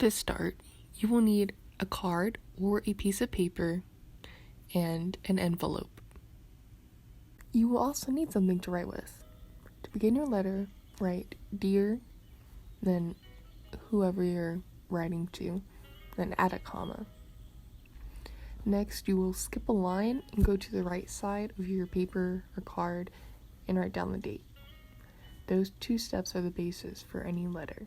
To start, you will need a card or a piece of paper and an envelope. You will also need something to write with. To begin your letter, write "Dear," then whoever you're writing to, then add a comma. Next, you will skip a line and go to the right side of your paper or card and write down the date. Those two steps are the basis for any letter.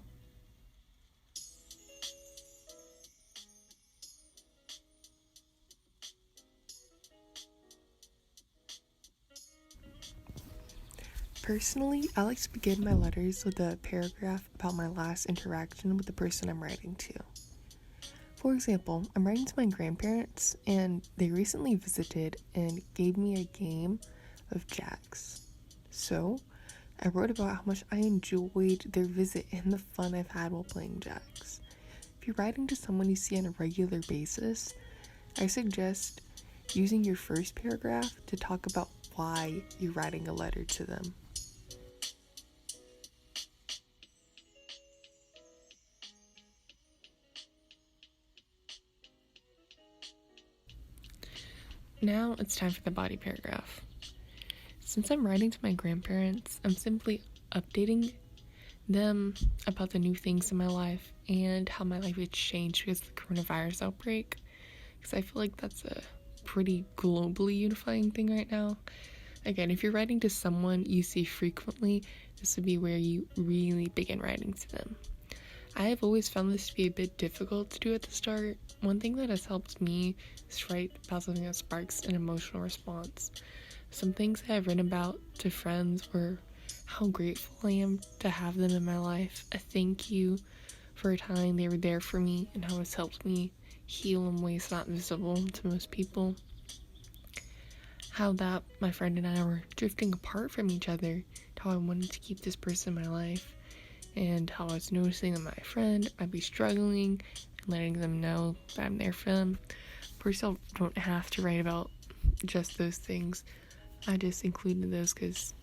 Personally, I like to begin my letters with a paragraph about my last interaction with the person I'm writing to. For example, I'm writing to my grandparents, and they recently visited and gave me a game of jacks. So, I wrote about how much I enjoyed their visit and the fun I've had while playing jacks. If you're writing to someone you see on a regular basis, I suggest using your first paragraph to talk about why you're writing a letter to them. Now it's time for the body paragraph. Since I'm writing to my grandparents, I'm simply updating them about the new things in my life and how my life has changed because of the coronavirus outbreak. Because I feel like that's a pretty globally unifying thing right now. Again, if you're writing to someone you see frequently, this would be where you really begin writing to them. I have always found this to be a bit difficult to do at the start. One thing that has helped me is to write about something that sparks an emotional response. Some things that I've written about to friends were how grateful I am to have them in my life, a thank you for a time they were there for me, and how it's helped me heal in ways not visible to most people. How that my friend and I were drifting apart from each other, how I wanted to keep this person in my life, and how I was noticing that my friend might be struggling and letting them know that I'm there for them. Of course, I don't have to write about just those things. I just included those because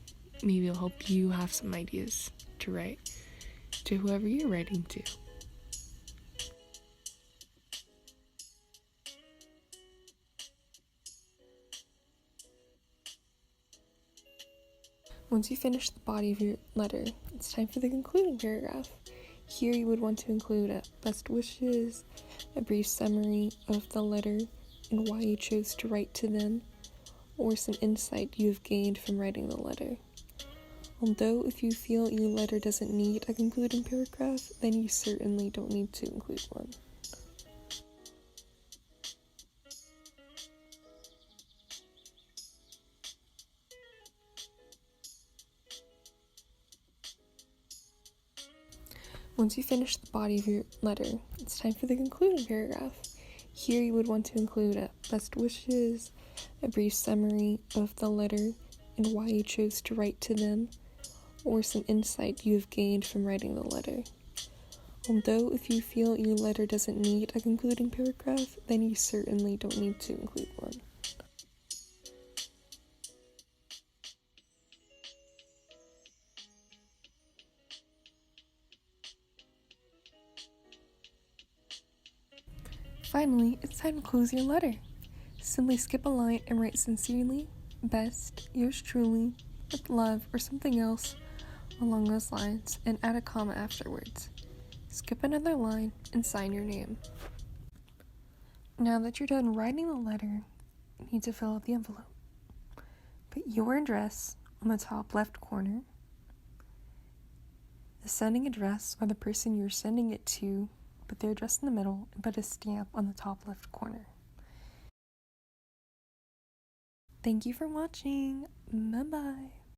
maybe it'll help you have some ideas to write to whoever you're writing to. Once you finish the body of your letter, it's time for the concluding paragraph. Here you would want to include a best wishes, a brief summary of the letter and why you chose to write to them, or some insight you have gained from writing the letter. Although if you feel your letter doesn't need a concluding paragraph, then you certainly don't need to include one. Once you finish the body of your letter, it's time for the concluding paragraph. Here you would want to include a best wishes, a brief summary of the letter and why you chose to write to them, or some insight you have gained from writing the letter. Although if you feel your letter doesn't need a concluding paragraph, then you certainly don't need to include one. Finally, it's time to close your letter. Simply skip a line and write sincerely, best, yours truly, with love, or something else along those lines, and add a comma afterwards. Skip another line and sign your name. Now that you're done writing the letter, you need to fill out the envelope. Put your address on the top left corner, the sending address or the person you're sending it to, put their address in the middle, and put a stamp on the top left corner. Thank you for watching. Bye-bye.